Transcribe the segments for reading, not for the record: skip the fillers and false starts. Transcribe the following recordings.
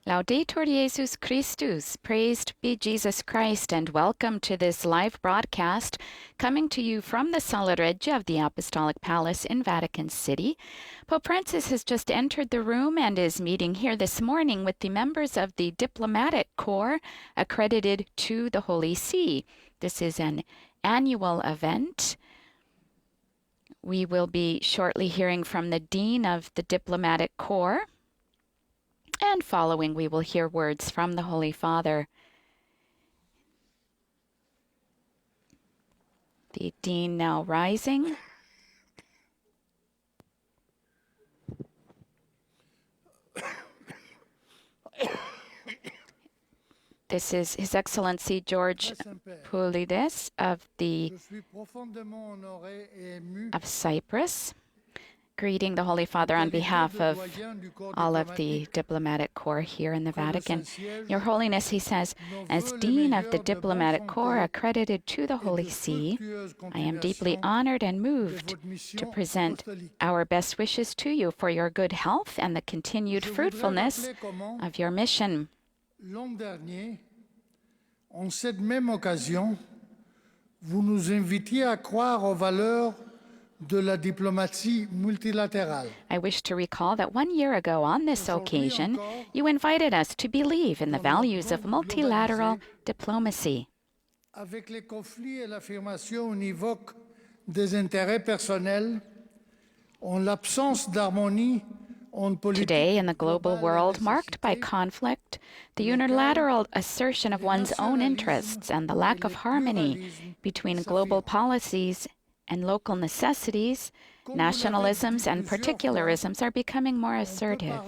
Laudetur Jesus Christus, praised be Jesus Christ, and welcome to this live broadcast coming to you from the Sala Regia of the Apostolic Palace in Vatican City. Pope Francis has just entered the room and is meeting here this morning with the members of the Diplomatic Corps accredited to the Holy See. This is an annual event. We will be shortly hearing from the Dean of the Diplomatic Corps. And following, we will hear words from the Holy Father. The Dean now rising. This is His Excellency George Poulides of Cyprus, greeting the Holy Father on behalf of all of the diplomatic corps here in the Vatican. Your Holiness, he says, as Dean of the Diplomatic Corps accredited to the Holy See, I am deeply honored and moved to present our best wishes to you for your good health and the continued fruitfulness of your mission. L'an dernier, en cette même occasion, vous nous invitiez à croire aux valeurs de la diplomatie multilatérale. I wish to recall that 1 year ago on this occasion, you invited us to believe in the values of multilateral diplomacy. Avec les conflits et l'affirmation univoque des intérêts personnels, en l'absence d'harmonie, today, in the global world marked by conflict, the unilateral assertion of one's own interests and the lack of harmony between global policies and local necessities, nationalisms and particularisms are becoming more assertive.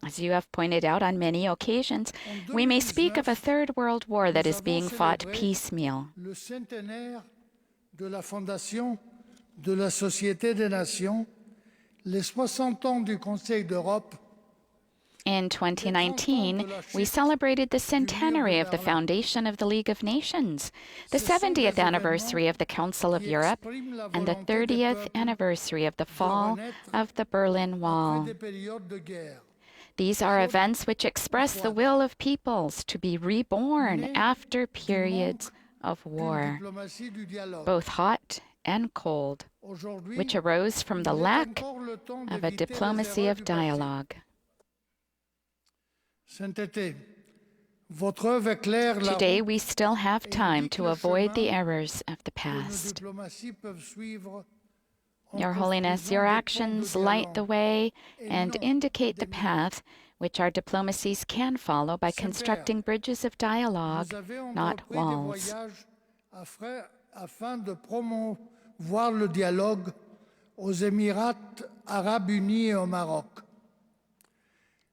As you have pointed out on many occasions, we may speak of a third world war that is being fought piecemeal. De la fondation de la Société des Nations, les 60 ans du Conseil d'Europe. In 2019, we celebrated the centenary of the foundation of the League of Nations, the 70th anniversary of the Council of Europe, and the 30th anniversary of the fall of the Berlin Wall. These are events which express the will of peoples to be reborn after periods of war, both hot and cold, which arose from the lack of a diplomacy of dialogue. Today, we still have time to avoid the errors of the past. Your Holiness, your actions light the way and indicate the path which our diplomacies can follow by constructing bridges of dialogue, not walls. Afin de promouvoir le dialogue aux Émirats arabes unis et au Maroc.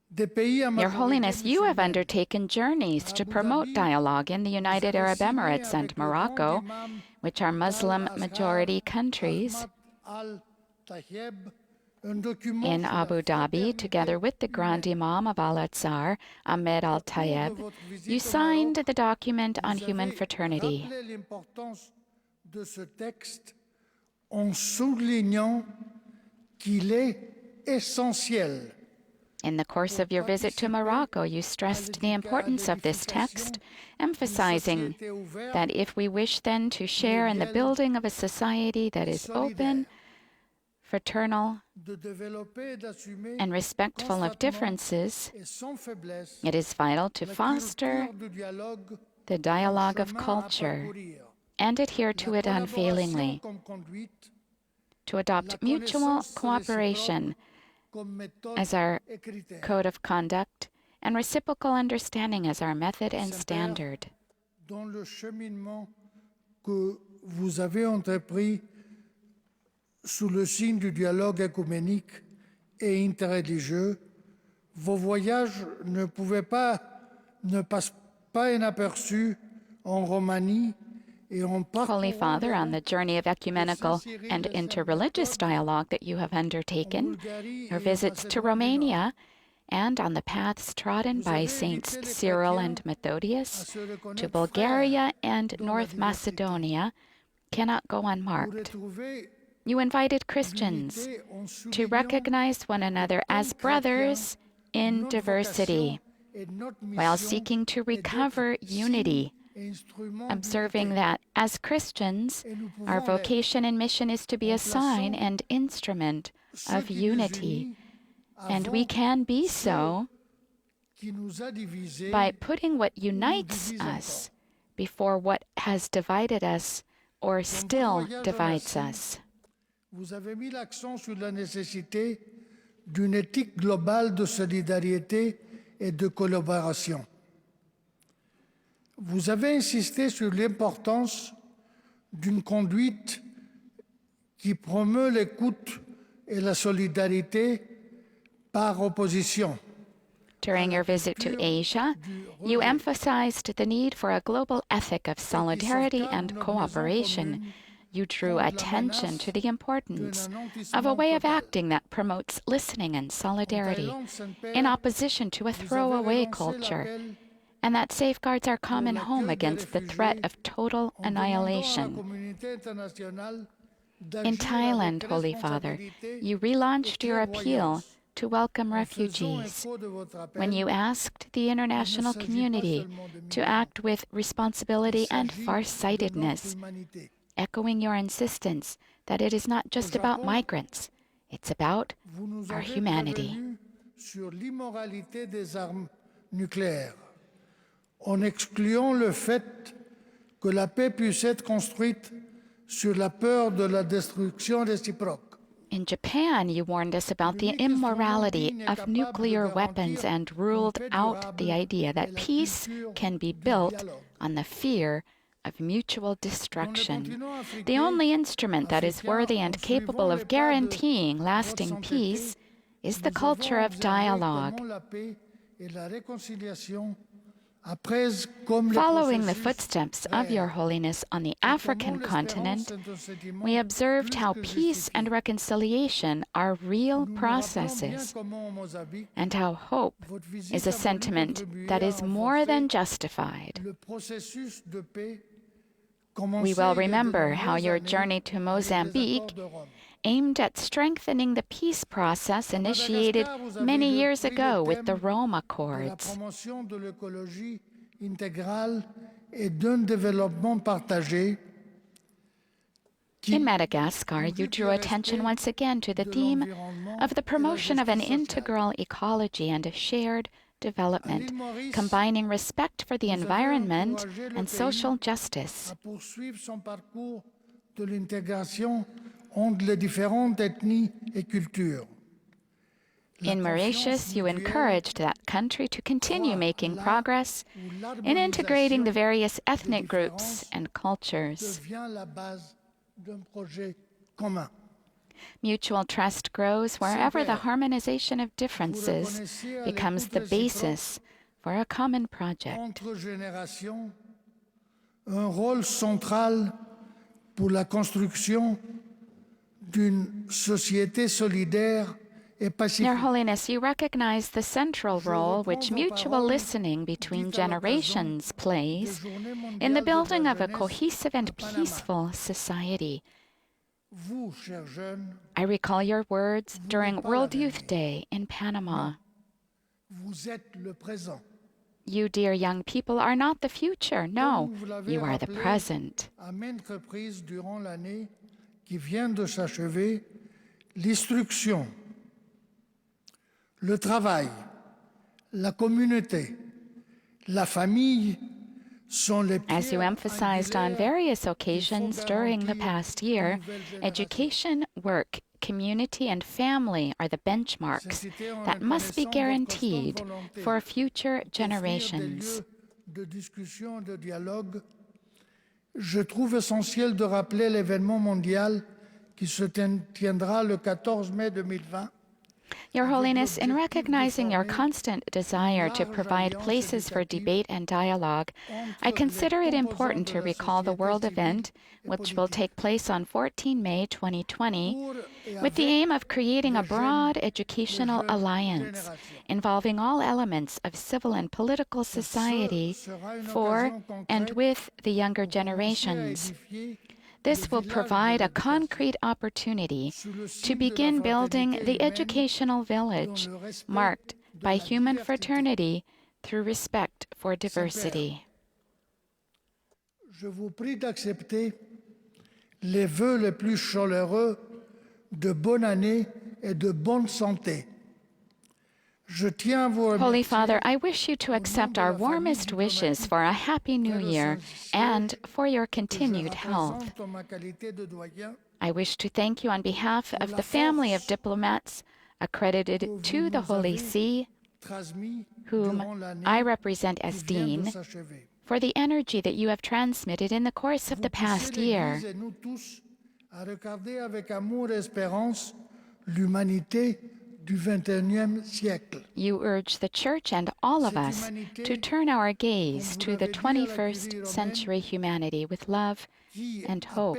Your Holiness, you have undertaken journeys to promote dialogue in the United Arab Emirates and Morocco, which are Muslim-majority countries. In Abu Dhabi, together with the Grand Imam of Al-Azhar, Ahmed Al-Tayeb, you signed the document on human fraternity. De ce texte en soulignant qu'il est essentiel. In the course of your visit to Morocco, you stressed the importance of this text, emphasizing that if we wish then to share in the building of a society that is open, fraternal, and respectful of differences, it is vital to foster the dialogue of culture and adhere to it unfailingly, to adopt mutual cooperation as our code of conduct and reciprocal understanding as our method and standard. Dans le cheminement que vous avez entrepris sous le signe du dialogue œcuménique et interreligieux, vos voyages ne passent pas inaperçus en Roumanie. Holy Father, on the journey of ecumenical and interreligious dialogue that you have undertaken, your visits to Romania, and on the paths trodden by Saints Cyril and Methodius to Bulgaria and North Macedonia, cannot go unmarked. You invited Christians to recognize one another as brothers in diversity, while seeking to recover unity, observing that as Christians, our vocation and mission is to be a sign and instrument of unity, and we can be so by putting what unites us before what has divided us or still divides us. Vous avez mis l'accent sur la nécessité d'une éthique globale de solidarité et de collaboration. Vous avez insisté sur l'importance d'une conduite qui promeut l'écoute et la solidarité par opposition. During your visit to Asia, you emphasized the need for a global ethic of solidarity and cooperation. You drew attention to the importance of a way of acting that promotes listening and solidarity in opposition to a throwaway culture, and that safeguards our common home against the threat of total annihilation. In Thailand, Holy Father, you relaunched your appeal to welcome refugees when you asked the international community to act with responsibility and farsightedness, echoing your insistence that it is not just about migrants, it's about our humanity. Sur l'immoralité des armes nucléaires, en excluant le fait que la paix puisse être construite sur la peur de la destruction réciproque. In Japan, you warned us about the immorality of nuclear weapons and ruled out the idea that peace can be built on the fear of mutual destruction. The only instrument that is worthy and capable of guaranteeing lasting peace is the culture of dialogue. Following the footsteps of Your Holiness on the African continent, we observed how peace and reconciliation are real processes, and how hope is a sentiment that is more than justified. We will remember how your journey to Mozambique aimed at strengthening the peace process initiated many years ago with the Rome Accords. In Madagascar, you drew attention once again to the theme of the promotion of an integral ecology and a shared development, combining respect for the environment and social justice. In Mauritius, you encouraged that country to continue making progress in integrating the various ethnic groups and cultures. Mutual trust grows wherever the harmonization of differences becomes the basis for a common project. Un rôle central pour la construction d'une société solidaire et pacifique. Your Holiness, you recognize the central role which mutual listening between generations plays in the building of a cohesive and peaceful society. I recall your words during World Youth Day in Panama. You, dear young people, are not the future. No, you are the present. L'instruction, le travail, la communauté, la famille sont les pierres. As you emphasized on various occasions during the past year, education, work, community, and family are the benchmarks that must be guaranteed for future generations. Je trouve essentiel de rappeler l'événement mondial qui se tiendra le 14 mai 2020. Your Holiness, in recognizing your constant desire to provide places for debate and dialogue, I consider it important to recall the world event, which will take place on 14 May 2020, with the aim of creating a broad educational alliance involving all elements of civil and political society for and with the younger generations. This will provide a concrete opportunity to begin building the educational village marked by human fraternity through respect for diversity. Je vous prie d'accepter les vœux les plus chaleureux de bonne année et de bonne santé. Holy Father, I wish you to accept our warmest wishes for a happy new year and for your continued health. I wish to thank you on behalf of the family of diplomats accredited to the Holy See, whom I represent as Dean, for the energy that you have transmitted in the course of the past year. You urge the Church and all of us to turn our gaze to the 21st century humanity with love and hope.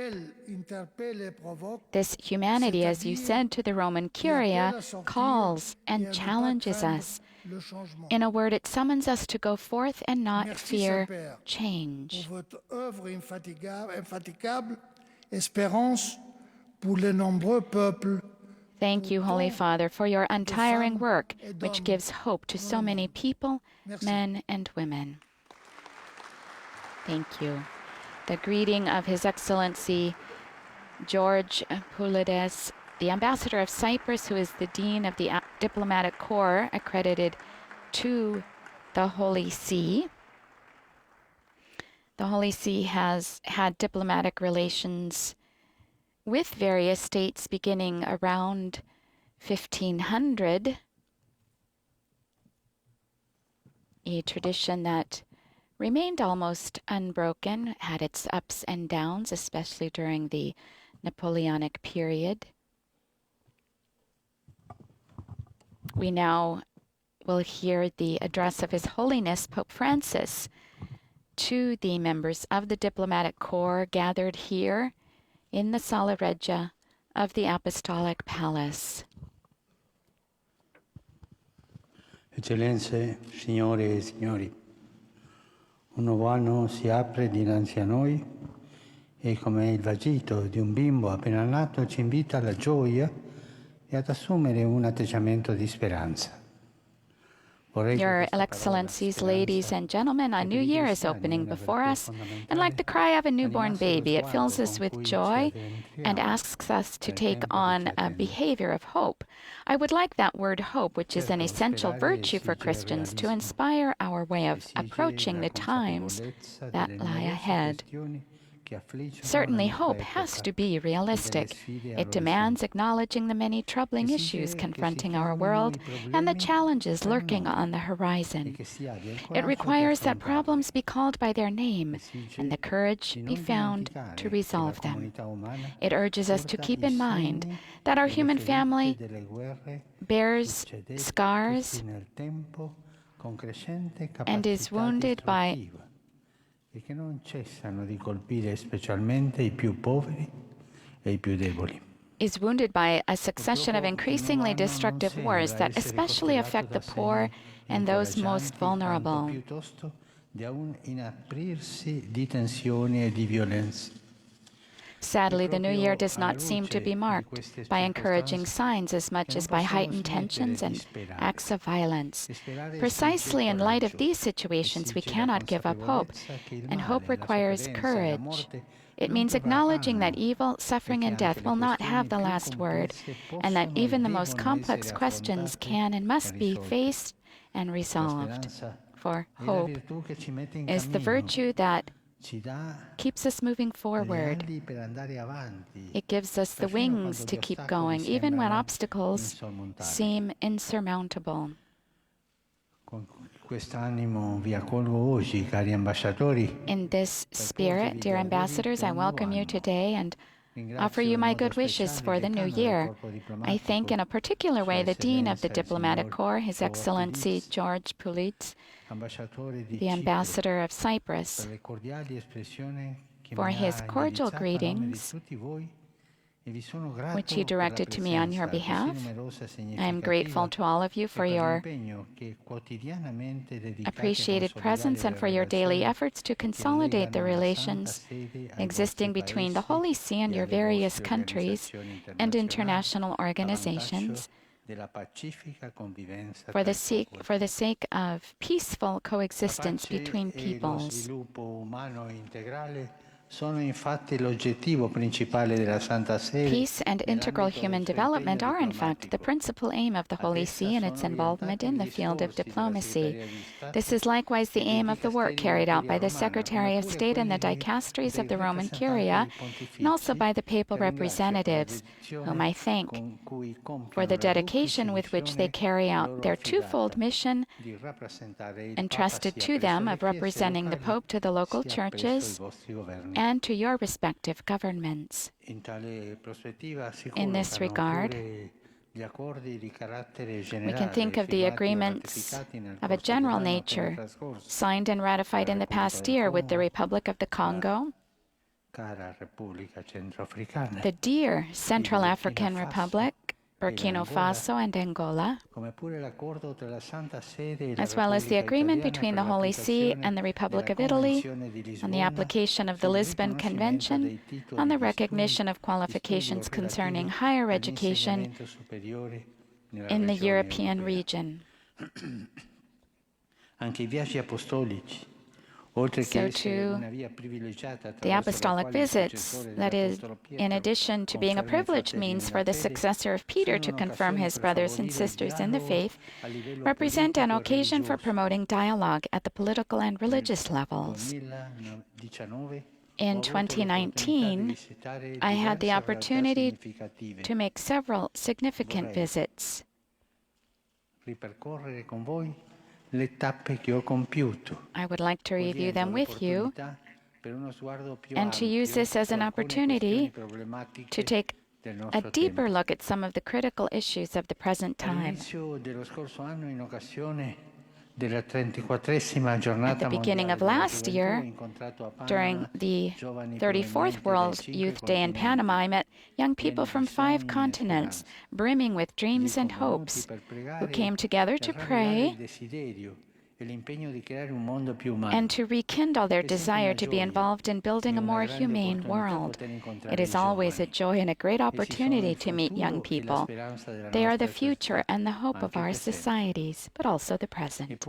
This humanity, as you said to the Roman Curia, calls and challenges us. In a word, it summons us to go forth and not fear change. Thank you, Holy Father, for your untiring work, which gives hope to so many people, men and women. Thank you. The greeting of His Excellency George Poulides, the Ambassador of Cyprus, who is the Dean of the Diplomatic Corps accredited to the Holy See. The Holy See has had diplomatic relations with various states beginning around 1500, a tradition that remained almost unbroken, had its ups and downs, especially during the Napoleonic period. We now will hear the address of His Holiness Pope Francis to the members of the Diplomatic Corps gathered here in the Sala Regia of the Apostolic Palace. Eccellenze, signore e signori, un nuovo anno si apre dinanzi a noi e come il vagito di un bimbo appena nato ci invita alla gioia e ad assumere un atteggiamento di speranza. Your Excellencies, ladies and gentlemen, a new year is opening before us, and like the cry of a newborn baby, it fills us with joy and asks us to take on a behavior of hope. I would like that word hope, which is an essential virtue for Christians, to inspire our way of approaching the times that lie ahead. Certainly, hope has to be realistic. It demands acknowledging the many troubling issues confronting our world and the challenges lurking on the horizon. It requires that problems be called by their name and the courage be found to resolve them. It urges us to keep in mind that our human family bears scars and is wounded by e che non cessano di colpire specialmente I più poveri e I più deboli. Is wounded by a succession of increasingly destructive wars that especially affect the poor and those most vulnerable. Piuttosto da un inaprirsi di tensioni e di violenza. Sadly, the new year does not seem to be marked by encouraging signs as much as by heightened tensions and acts of violence. Precisely in light of these situations, we cannot give up hope, and hope requires courage. It means acknowledging that evil, suffering, and death will not have the last word, and that even the most complex questions can and must be faced and resolved. For hope is the virtue that keeps us moving forward. It gives us the wings to keep going, even when obstacles seem insurmountable. In this spirit, dear ambassadors, I welcome you today and offer you my good wishes for the new year. I thank in a particular way the Dean of the Diplomatic Corps, His Excellency George Poulides, the Ambassador of Cyprus, for his cordial greetings which you directed to me on your behalf. I am grateful to all of you for your appreciated presence and for your daily efforts to consolidate the relations existing between the Holy See and your various countries and international organizations for the sake of peaceful coexistence between peoples. Peace and integral human development are, in fact, the principal aim of the Holy See and its involvement in the field of diplomacy. This is likewise the aim of the work carried out by the Secretary of State and the dicasteries of the Roman Curia, and also by the papal representatives, whom I thank for the dedication with which they carry out their twofold mission entrusted to them of representing the Pope to the local churches and to your respective governments. In this regard, we can think of the agreements of a general nature signed and ratified in the past year with the Republic of the Congo, the dear Central African Republic, Burkina Faso, and Angola, as well as the agreement between the Holy See and the Republic of Italy on the application of the Lisbon Convention on the recognition of qualifications concerning higher education in the European region. So too, the apostolic visits, that is, in addition to being a privileged means for the successor of Peter to confirm his brothers and sisters in the faith, represent an occasion for promoting dialogue at the political and religious levels. In 2019, I had the opportunity to make several significant visits. I would like to review them with you and to use this as an opportunity to take a deeper look at some of the critical issues of the present time. At the beginning of last year, during the 34th World Youth Day in Panama, I met young people from 5 continents, brimming with dreams and hopes, who came together to pray and to rekindle their desire to be involved in building a more humane world. It is always a joy and a great opportunity to meet young people. They are the future and the hope of our societies, but also the present.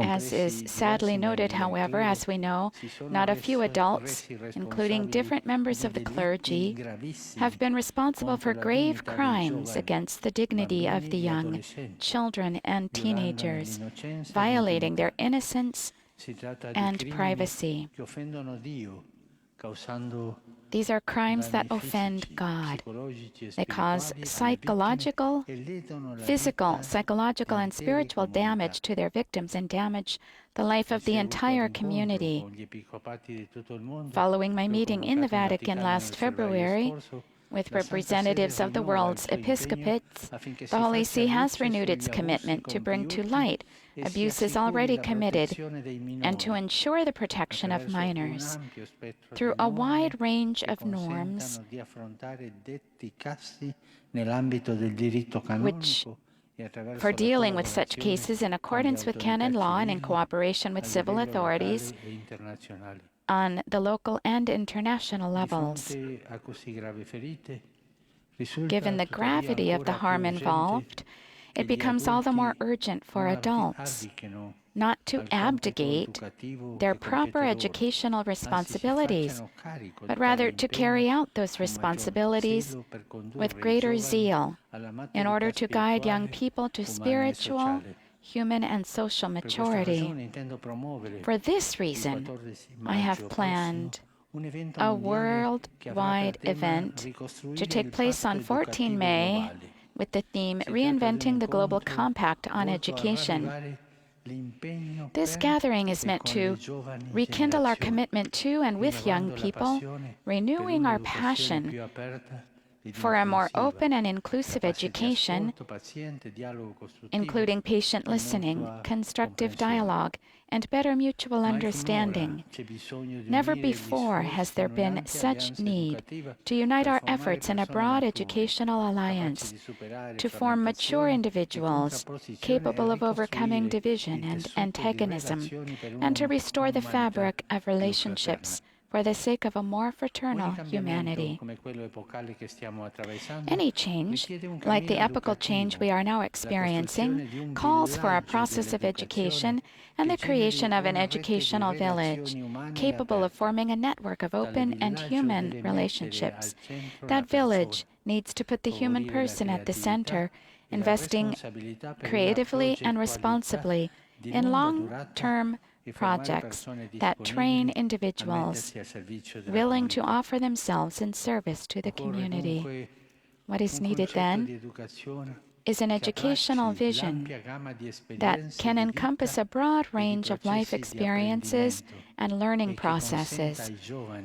As is sadly noted, however, as we know, not a few adults, including different members of the clergy, have been responsible for grave crimes against the dignity of the young, children and teenagers, violating their innocence and privacy. These are crimes that offend God. They cause psychological, physical, psychological, and spiritual damage to their victims and damage the life of the entire community. Following my meeting in the Vatican last February with representatives of the world's episcopates, the Holy See has renewed its commitment to bring to light abuses already committed and to ensure the protection of minors through a wide range of norms which, for dealing with such cases in accordance with canon law and in cooperation with civil authorities on the local and international levels. Given the gravity of the harm involved, it becomes all the more urgent for adults not to abdicate their proper educational responsibilities, but rather to carry out those responsibilities with greater zeal in order to guide young people to spiritual, human, and social maturity. For this reason, I have planned a worldwide event to take place on 14 May with the theme Reinventing the Global Compact on Education. This gathering is meant to rekindle our commitment to and with young people, renewing our passion for a more open and inclusive education, including patient listening, constructive dialogue, and better mutual understanding. Never before has there been such need to unite our efforts in a broad educational alliance, to form mature individuals capable of overcoming division and antagonism, and to restore the fabric of relationships for the sake of a more fraternal humanity. Any change, like the epochal change we are now experiencing, calls for a process of education and the creation of an educational village, capable of forming a network of open and human relationships. That village needs to put the human person at the center, investing creatively and responsibly in long-term projects that train individuals willing to offer themselves in service to the community. What is needed then is an educational vision that can encompass a broad range of life experiences and learning processes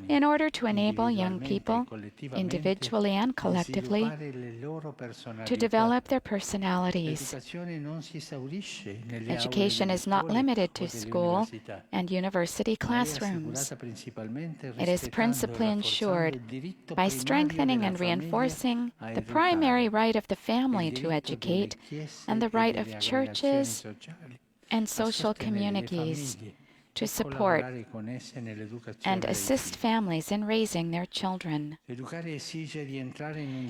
in order to enable young people, individually and collectively, to develop their personalities. Education is not limited to school and university classrooms. It is principally ensured by strengthening and reinforcing the primary right of the family to educate and the right of churches and social communities to support and assist families in raising their children.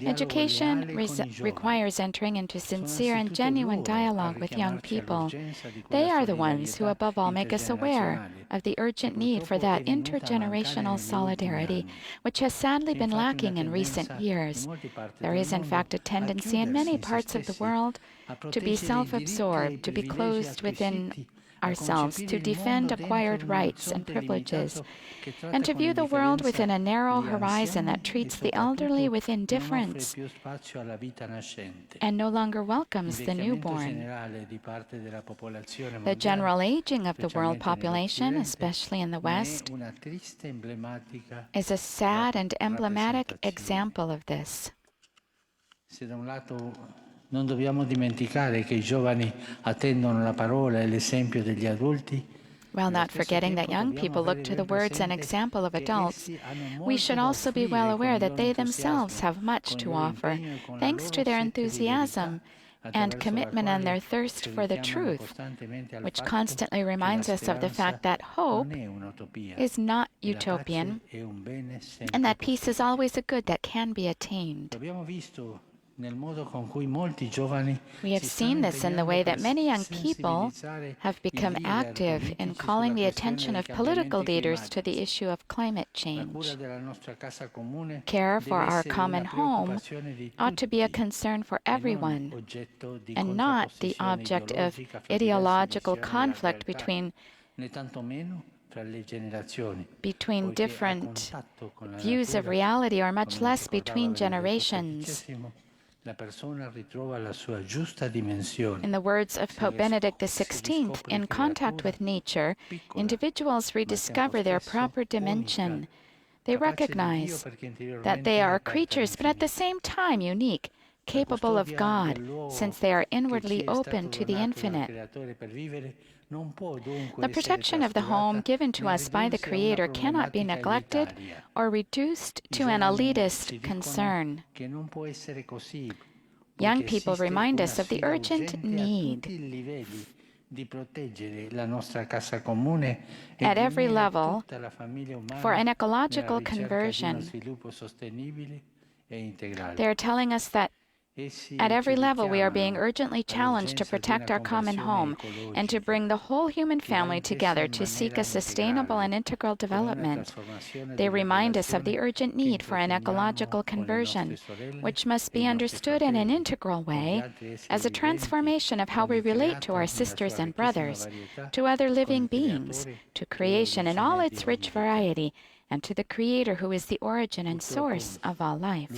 Education requires entering into sincere and genuine dialogue with young people. They are the ones who above all make us aware of the urgent need for that intergenerational solidarity, which has sadly been lacking in recent years. There is in fact a tendency in many parts of the world to be self-absorbed, to be closed within ourselves, to defend acquired rights and privileges, and to view the world within a narrow horizon that treats the elderly with indifference and no longer welcomes the newborn. The general aging of the world population, especially in the West, is a sad and emblematic example of this. Non dobbiamo dimenticare che I giovani attendono la parola e l'esempio degli adulti. While not forgetting that young people look to the words and example of adults, we should also be well aware that they themselves have much to offer, thanks to their enthusiasm and commitment and their thirst for the truth, which constantly reminds us of the fact that hope is not utopian and that peace is always a good that can be attained. We have seen this in the way that many young people have become active in calling the attention of political leaders to the issue of climate change. Care for our common home ought to be a concern for everyone and not the object of ideological conflict between different views of reality, or much less between generations. In the words of Pope Benedict XVI, in contact with nature, individuals rediscover their proper dimension. They recognize that they are creatures, but at the same time unique, capable of God, since they are inwardly open to the infinite. The protection of the home given to us by the Creator cannot be neglected or reduced to an elitist concern. Young people remind us of the urgent need at every level for an ecological conversion. They are telling us that at every level, we are being urgently challenged to protect our common home and to bring the whole human family together to seek a sustainable and integral development. They remind us of the urgent need for an ecological conversion, which must be understood in an integral way as a transformation of how we relate to our sisters and brothers, to other living beings, to creation in all its rich variety, and to the Creator who is the origin and source of all life.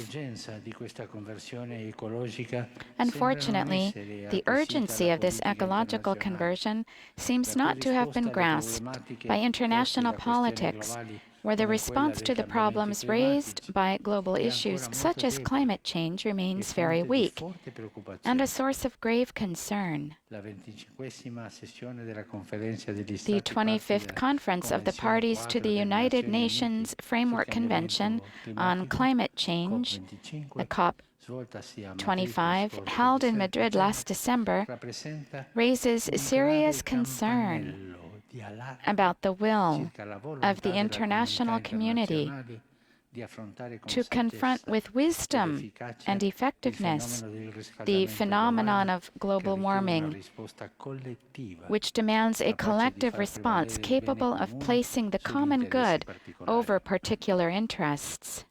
Unfortunately, the urgency of this ecological conversion seems not to have been grasped by international politics, where the response to the problems raised by global issues such as climate change remains very weak and a source of grave concern. The 25th Conference of the Parties to the United Nations Framework Convention on Climate Change, the COP25, held in Madrid last December, raises serious concern about the will of the international community to confront with wisdom and effectiveness the phenomenon of global warming, which demands a collective response capable of placing the common good over particular interests.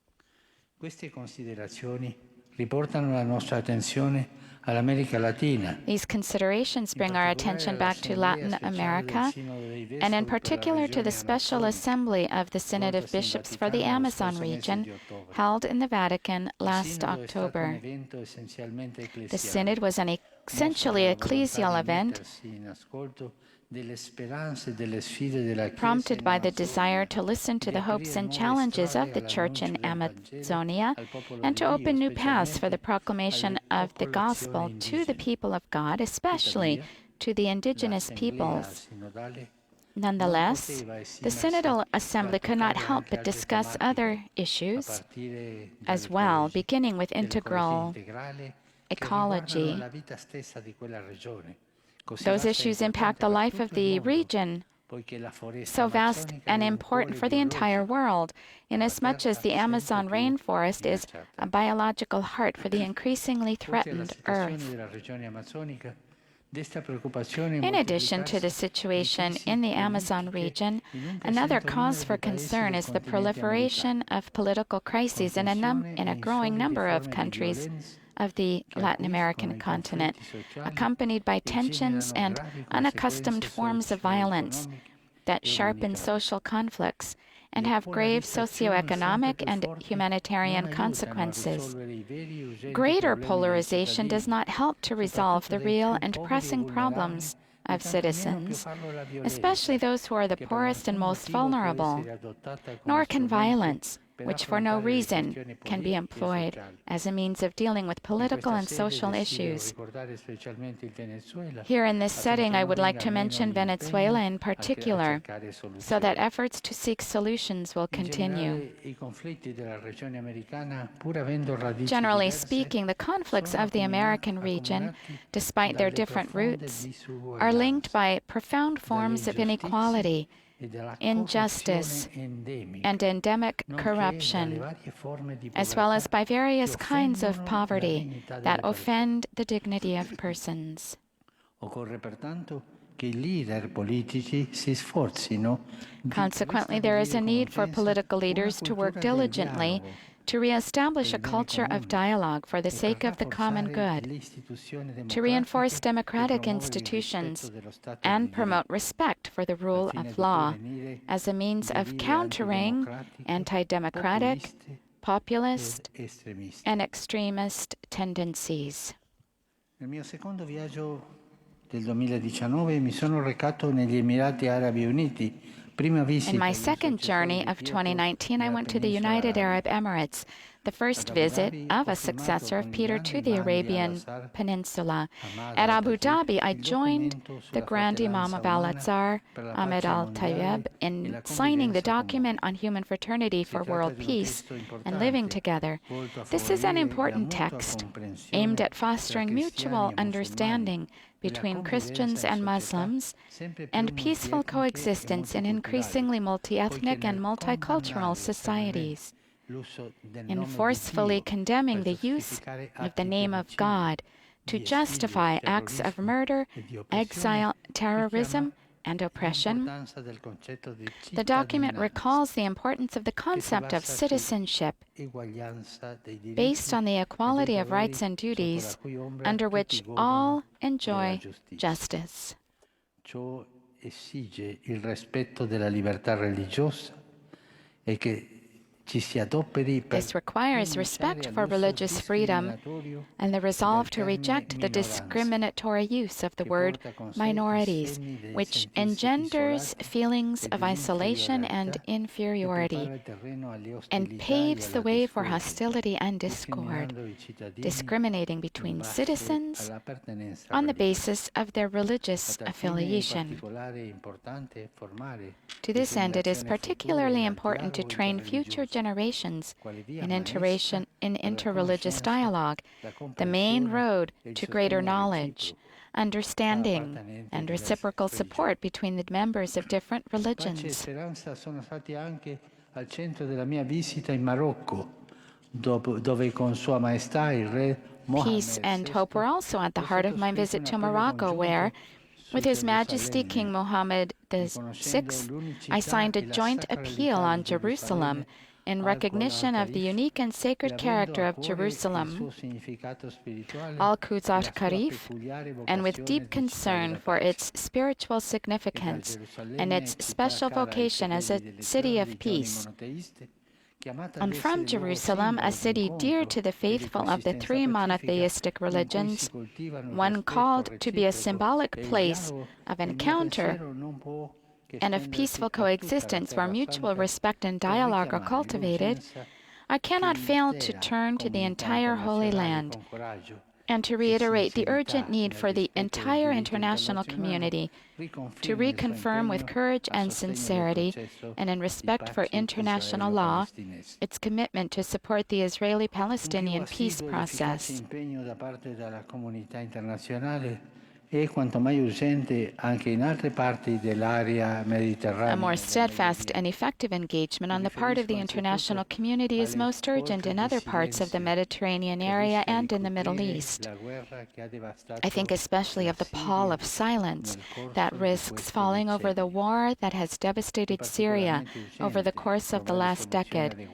Queste considerazioni riportano la nostra attenzione all'America Latina. These considerations bring our attention back to Latin America, and in particular to the Special Assembly of the Synod of Bishops for the Amazon region, held in the Vatican last October. The Synod was an essentially ecclesial event, prompted by the desire to listen to the hopes and challenges of the Church in Amazonia and to open new paths for the proclamation of the gospel to the people of God, especially to the indigenous peoples. Nonetheless, the Synodal Assembly could not help but discuss other issues as well, beginning with integral ecology. Those issues impact the life of the region, so vast and important for the entire world, inasmuch as the Amazon rainforest is a biological heart for the increasingly threatened Earth. In addition to the situation in the Amazon region, another cause for concern is the proliferation of political crises in a growing number of countries of the Latin American continent, accompanied by tensions and unaccustomed forms of violence that sharpen social conflicts and have grave socioeconomic and humanitarian consequences. Greater polarization does not help to resolve the real and pressing problems of citizens, especially those who are the poorest and most vulnerable, nor can violence, which for no reason can be employed as a means of dealing with political and social issues. Here in this setting, I would like to mention Venezuela in particular, so that efforts to seek solutions will continue. Generally speaking, the conflicts of the American region, despite their different roots, are linked by profound forms of inequality, injustice, and endemic corruption, as well as by various kinds of poverty that offend the dignity of persons. Consequently, there is a need for political leaders to work diligently to reestablish a culture of dialogue for the sake of the common good, to reinforce democratic institutions, and promote respect for the rule of law as a means of countering anti-democratic, populist, and extremist tendencies. Nel mio secondo viaggio del 2019 mi sono recato negli Emirati Arabi Uniti. In my second journey of 2019, I went to the United Arab Emirates, the first visit of a successor of Peter to the Arabian Peninsula. At Abu Dhabi, I joined the Grand Imam of Al-Azhar, Ahmed Al-Tayyib, in signing the document on human fraternity for world peace and living together. This is an important text aimed at fostering mutual understanding between Christians and Muslims and peaceful coexistence in increasingly multi-ethnic and multicultural societies. In forcefully condemning the use of the name of God to justify acts of murder, exile, terrorism, and oppression, the document recalls the importance of the concept of citizenship based on the equality of rights and duties under which all enjoy justice. Ciò esige il rispetto della libertà religiosa e che This requires respect for religious freedom and the resolve to reject the discriminatory use of the word minorities, which engenders feelings of isolation and inferiority and paves the way for hostility and discord, discriminating between citizens on the basis of their religious affiliation. To this end, it is particularly important to train future generations in interreligious dialogue, the main road to greater knowledge, understanding, and reciprocal support between the members of different religions. Al centro della mia visita in Marocco, dove con Sua Maestà il Re Mohammed. Peace and hope were also at the heart of my visit to Morocco, where, with His Majesty King Mohammed VI, I signed a joint appeal on Jerusalem in recognition of the unique and sacred character of Jerusalem, Al-Quds al-Sharif, and with deep concern for its spiritual significance and its special vocation as a city of peace. And from Jerusalem, a city dear to the faithful of the three monotheistic religions, one called to be a symbolic place of encounter and of peaceful coexistence where mutual respect and dialogue are cultivated, I cannot fail to turn to the entire Holy Land and to reiterate the urgent need for the entire international community to reconfirm with courage and sincerity and in respect for international law its commitment to support the Israeli-Palestinian peace process. A more steadfast and effective engagement on the part of the international community is most urgent in other parts of the Mediterranean area and in the Middle East. I think especially of the pall of silence that risks falling over the war that has devastated Syria over the course of the last decade.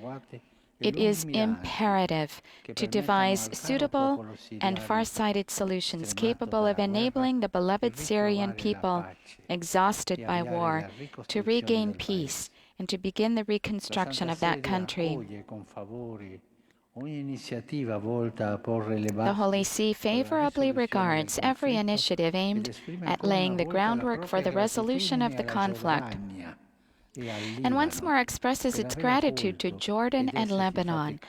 It is imperative to devise suitable and far-sighted solutions capable of enabling the beloved Syrian people, exhausted by war, to regain peace and to begin the reconstruction of that country. The Holy See favorably regards every initiative aimed at laying the groundwork for the resolution of the conflict, and once more expresses its gratitude to Jordan and Lebanon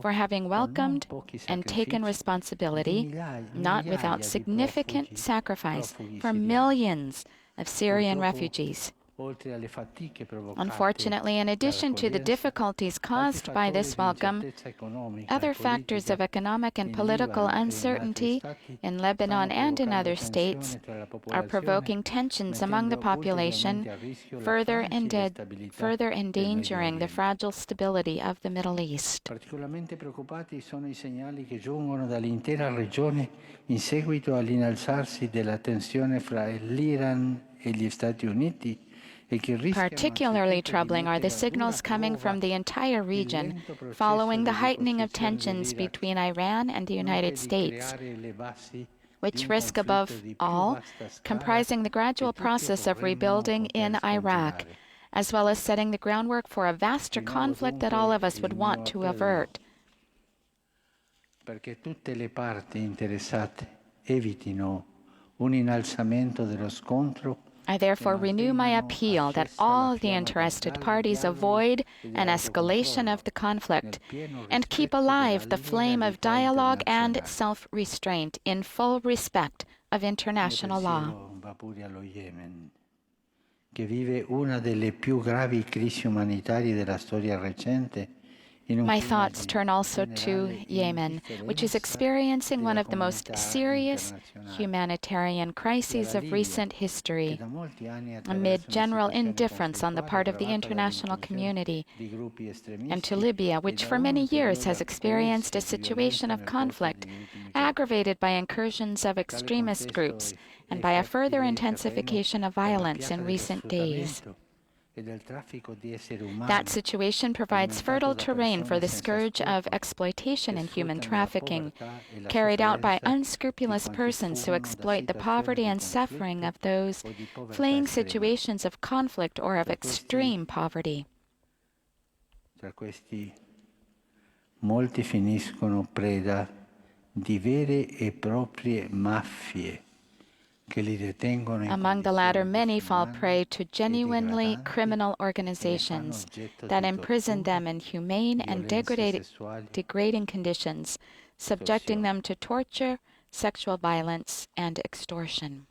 for having welcomed and taken responsibility, not without significant sacrifice, for millions of Syrian refugees. Unfortunately, in addition to the difficulties caused by this welcome, other factors of economic and political uncertainty in Lebanon and in other states are provoking tensions among the population, further endangering the fragile stability of the Middle East. Particolarmente preoccupati sono I segnali che giungono dall'intera regione in seguito all'innalzarsi della tensione fra l'Iran e gli Stati Uniti. Particularly troubling are the signals coming from the entire region following the heightening of tensions between Iran and the United States, which risk above all comprising the gradual process of rebuilding in Iraq, as well as setting the groundwork for a vaster conflict that all of us would want to avert. Perché tutte le parti interessate evitino un innalzamento dello scontro. I therefore renew my appeal that all the interested parties avoid an escalation of the conflict and keep alive the flame of dialogue and self-restraint in full respect of international law. Che vive una delle più gravi crisi umanitarie della storia recente. My thoughts turn also to Yemen, which is experiencing one of the most serious humanitarian crises of recent history, amid general indifference on the part of the international community, and to Libya, which for many years has experienced a situation of conflict, aggravated by incursions of extremist groups and by a further intensification of violence in recent days. That situation provides fertile terrain for the scourge of exploitation and human trafficking, carried out by unscrupulous persons who exploit the poverty and suffering of those fleeing situations of conflict or of extreme poverty. Tra questi, molti finiscono preda di vere e proprie mafie che li detengono in Among the latter, condizioni many fall disumane prey to e genuinely degradanti criminal e ne fanno organizations oggetto that di imprison them torture, in inhumane and violenze sessuali, degrading conditions, subjecting estorsioni. them to torture, sexual violence, and extortion.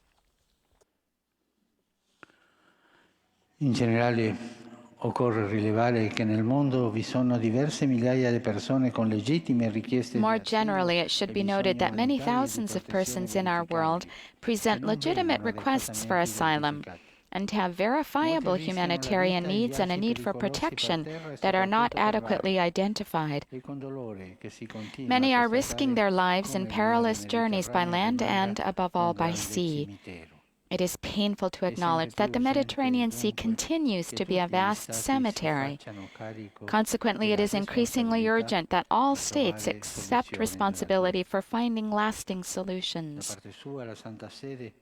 In generale, occorre rilevare che nel mondo vi sono diverse migliaia di persone con legittime richieste di More asilo generally, it should e be noted bisogni that many umanitari e di thousands of protezione persons in our world verificabili, che present non legitimate vengono requests for adeguatamente asylum identificati. and have Molti verifiable rischiano la humanitarian vita in needs and a viaggi need for pericolosi per protection terra e that are not soprattutto per adequately mare. identified. E con dolore che si continua Many a are risking constatare their lives in come il mare perilous journeys by Mediterraneo land rimanga and, above un all, by grande sea. cimitero. It is painful to È sempre acknowledge più that the urgente, Mediterranean Sea dunque, continues che to be a tutti gli vast Stati si cemetery. facciano carico Consequently, it della is increasingly responsabilità urgent that all di states trovare accept soluzioni responsibility durature. for finding lasting Da solutions. parte sua, la Santa Sede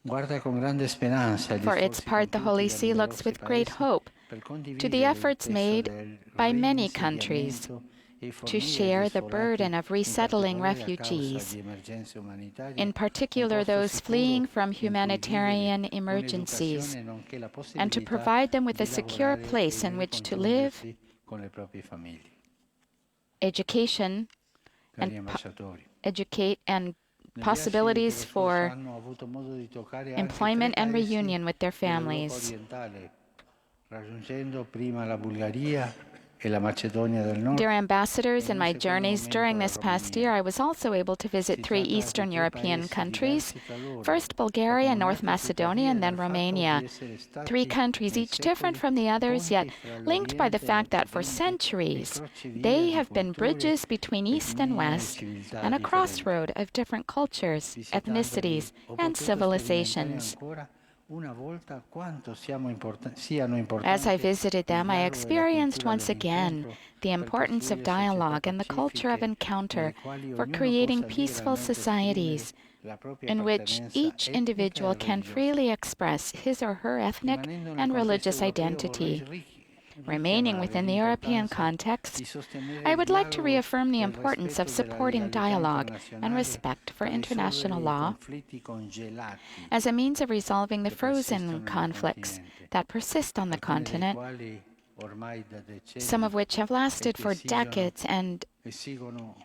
guarda con grande speranza gli For its sforzi part, the compiuti Holy da See looks numerosi with great Paesi hope per to the condividere il efforts peso made del by many countries reinsediamento e to fornire agli share the sfollati, burden of in resettling particolare a causa refugees, di emergenze umanitarie, in un particular posto those fleeing sicuro from in cui vivere, humanitarian emergencies, un'educazione nonché la and to possibilità provide them with a di secure lavorare e place in which to live, ricongiungersi con le proprie famiglie. education, and Cari ambasciatori, educate and negli ASCI possibilities dello scorso for anno ho avuto modo di toccare anche 3 employment and paesi reunion with their dell'Europa families. orientale, raggiungendo prima la Bulgaria e la Macedonia del Nord Dear e ambassadors, in in un my secondo journeys momento during la this past year, Romania. I was also able to visit Si 3 tratta di Eastern 3 European paesi countries, diversi tra loro, first Bulgaria, North accomunati Macedonia, tuttavia and then dal fatto di Romania. essere 3 stati countries, nei each different secoli from the others, yet ponti fra linked by the l'Oriente e fact that for l'Occidente e centuries crocevia they di have been culture, bridges between East and etnie e West civiltà and a differenti. crossroad of different cultures, Visitandoli ethnicities, ho and potuto sperimentare civilizations. ancora una volta quanto siano As I importanti visited il them, I dialogo e la experienced cultura once again dell'incontro the per importance of costruire società dialogue and the culture of pacifiche encounter nelle quali for ognuno creating possa peaceful liberamente esprimere societies la propria in which appartenenza each etnica e individual can religiosa. freely express his or her ethnic Rimanendo nel and contesto religious europeo vorrei identity. Remaining richiamare within the European l'importanza context, di sostenere I il would like to dialogo reaffirm the e il importance of rispetto della supporting legalità dialogue and internazionale respect for per risolvere international i law conflitti congelati as a means of resolving the che frozen persistono nel conflicts continente, that persist on the alcuni dei continent, quali ormai da some of decenni which have e lasted che for decades and esigono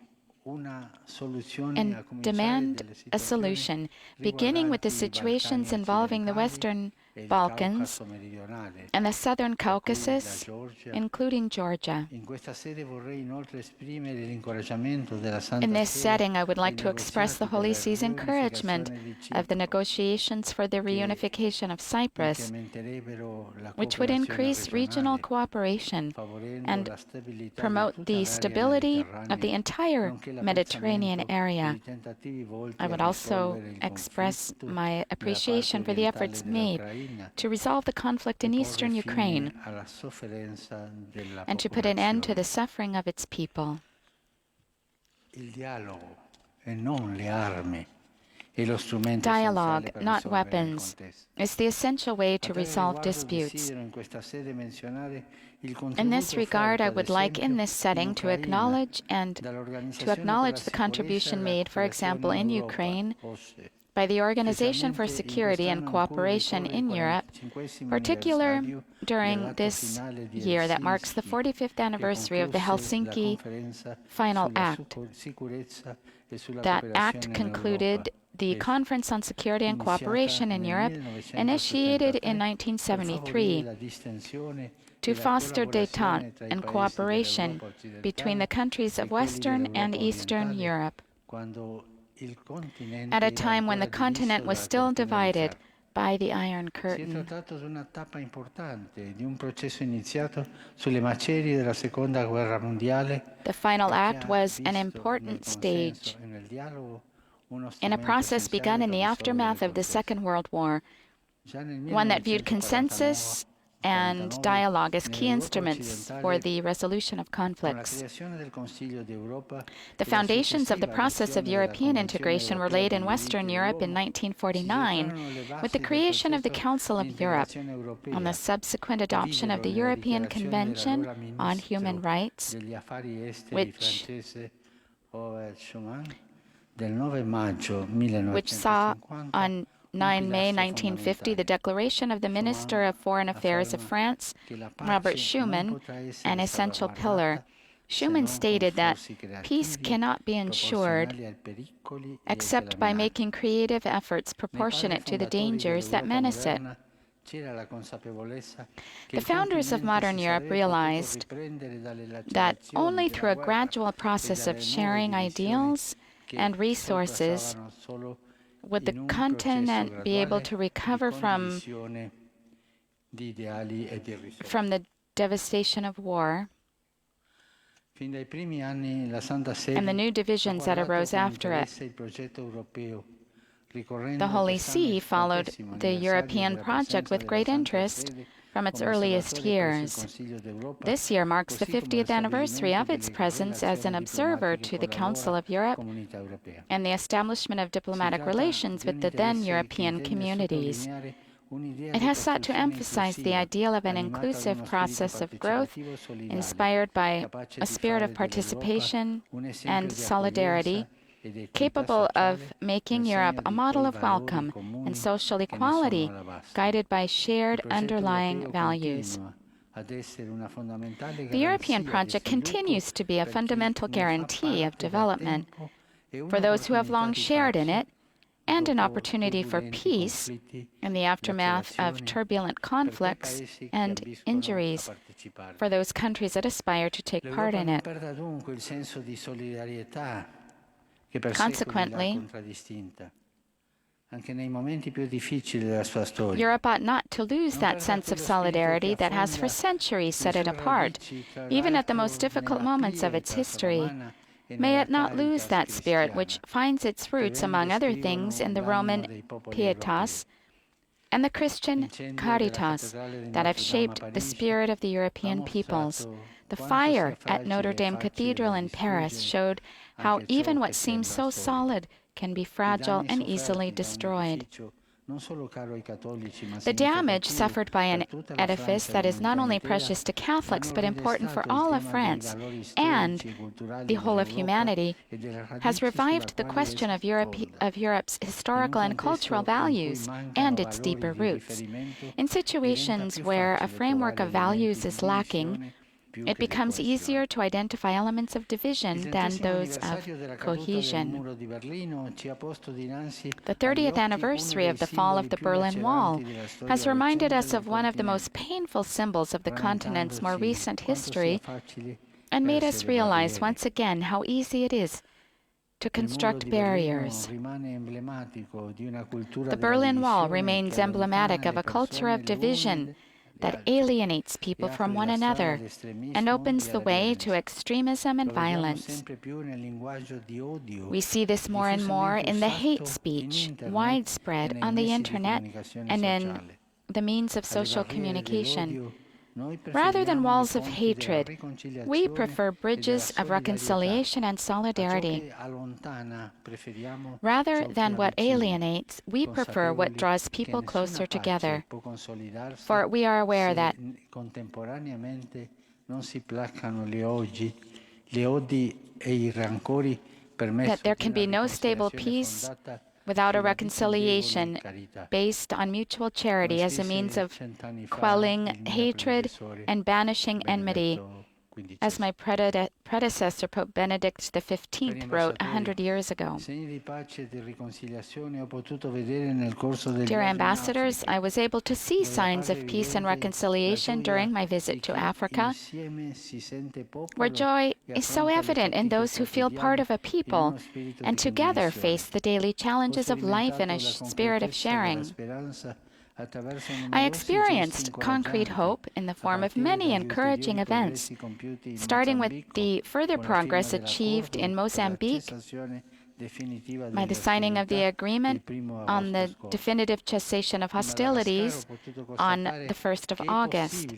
una soluzione and a cominciare demand dalle a situazioni solution, beginning with the riguardanti i Balcani situations involving the occidentali Western e il Balkans Caucaso meridionale, and the Southern tra cui la Caucasus, Georgia. including Georgia. In questa sede vorrei inoltre esprimere l'incoraggiamento della In Santa this Sede setting, I would ai like to express the negoziati per Holy la See's encouragement riunificazione di of the Cipro, negotiations for the che reunification of Cyprus, incrementerebbero la which would cooperazione increase regional regionale, cooperation favorendo and la stabilità di promote tutta the l'area stability of the mediterranea, entire nonché Mediterranean l'apprezzamento per area. i tentativi volti I a would also risolvere il express conflitto my nella parte appreciation for the orientale efforts made dell'Ucraina to resolve the conflict e in porre eastern Ukraine fine alla sofferenza della and to put an end to the popolazione. suffering of its people. Il dialogo e non le armi è lo strumento Dialogue, essenziale per not risolvere il weapons, contesto. is the essential way A to tale resolve riguardo disputes. desidero in questa sede menzionare il In this contributo regard, offerto I ad would like in esempio this in setting to Ucraina dall'Organizzazione per la acknowledge the sicurezza e contribution la made, for cooperazione example, in in Europa, Ukraine OSCE, by the Organization for specialmente in Security and quest'anno in cui Cooperation ricorre il in Europe, 45° particular anniversario during dell'atto this finale di year that marks the Helsinki 45th che anniversary of the concluse la Helsinki conferenza Final sulla Act. sicurezza e sulla That act cooperazione in Europa, concluded the Conference on Security and iniziata Cooperation in nel Europe, initiated in 1973 per favorire 1973, la distensione to e la foster détente collaborazione tra i and paesi cooperation dell'Europa between the occidentale countries e of quelli Western and dell'Europa Eastern orientale, Europe, quando il at continente a era time when ancora the continent diviso was dalla still cortina di divided ferro. by the Iron Si è Curtain. trattato di una tappa importante di un processo iniziato sulle macerie della Seconda Guerra Mondiale The Final e che Act ha was an visto nel important consenso stage e nel dialogo uno in a strumento process begun essenziale in per the risolvere il aftermath of the contesto. Second World War, Già nel one that viewed 1949 consensus and dialogue as key instruments for the resolution of conflicts. The foundations of the process of European integration were laid in Western Europe in 1949 with the creation of the Council of Europe on the subsequent adoption of the European Convention on Human Rights, which saw on 9 May 1950 the declaration of the Minister of Foreign Affairs of France, Robert Schuman, an essential pillar. Schuman stated that peace cannot be ensured except by making creative efforts proportionate to the dangers that menace it. The founders of modern Europe realized that only through a gradual process of sharing ideals and resources would the continent be able to recover from the devastation of war and the new divisions that arose after it. The Holy See followed the European project with great interest from its earliest years. This year marks the 50th anniversary of its presence as an observer to the Council of Europe and the establishment of diplomatic relations with the then European communities. It has sought to emphasize the ideal of an inclusive process of growth inspired by a spirit of participation and solidarity, capable of making Europe a model of welcome and social equality, guided by shared underlying values. The European project continues to be a fundamental guarantee of development for those who have long shared in it, and an opportunity for peace in the aftermath of turbulent conflicts and injuries for those countries that aspire to take part in it. Consequently, Europe ought not to lose that sense of solidarity that has for centuries set it apart, even at the most difficult moments of its history. May it not lose that spirit which finds its roots, among other things, in the Roman pietas and the Christian caritas that have shaped the spirit of the European peoples. The fire at Notre Dame Cathedral in Paris showed how even what seems so solid can be fragile and easily destroyed. The damage suffered by an edifice that is not only precious to Catholics but important for all of France and the whole of humanity has revived the question of Europe's historical and cultural values and its deeper roots. In situations where a framework of values is lacking, it becomes easier to identify elements of division than those of cohesion. The 30th anniversary of the fall of the Berlin Wall has reminded us of one of the most painful symbols of the continent's more recent history and made us realize once again how easy it is to construct barriers. The Berlin Wall remains emblematic of a culture of division that alienates people from one another and opens the way to extremism and violence. We see this more and more in the hate speech widespread on the internet and in the means of social communication. Rather than walls of hatred, we prefer bridges of reconciliation and solidarity. Rather than what alienates, we prefer what draws people closer together. For we are aware that there can be no stable peace without a reconciliation based on mutual charity as a means of quelling hatred and banishing enmity, as my predecessor, Pope Benedict XV, wrote 100 years ago. Dear ambassadors, I was able to see signs of peace and reconciliation during my visit to Africa, where joy is so evident in those who feel part of a people and together face the daily challenges of life in a spirit of sharing. I experienced concrete hope in the form of many encouraging events, starting with the further progress achieved in Mozambique by the signing of the agreement on the definitive cessation of hostilities on the 1st of August.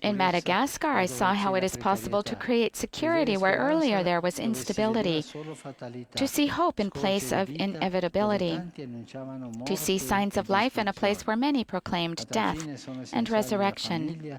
In Madagascar, I saw how it is possible to create security where earlier there was instability, to see hope in place of inevitability, to see signs of life in a place where many proclaimed death and resurrection.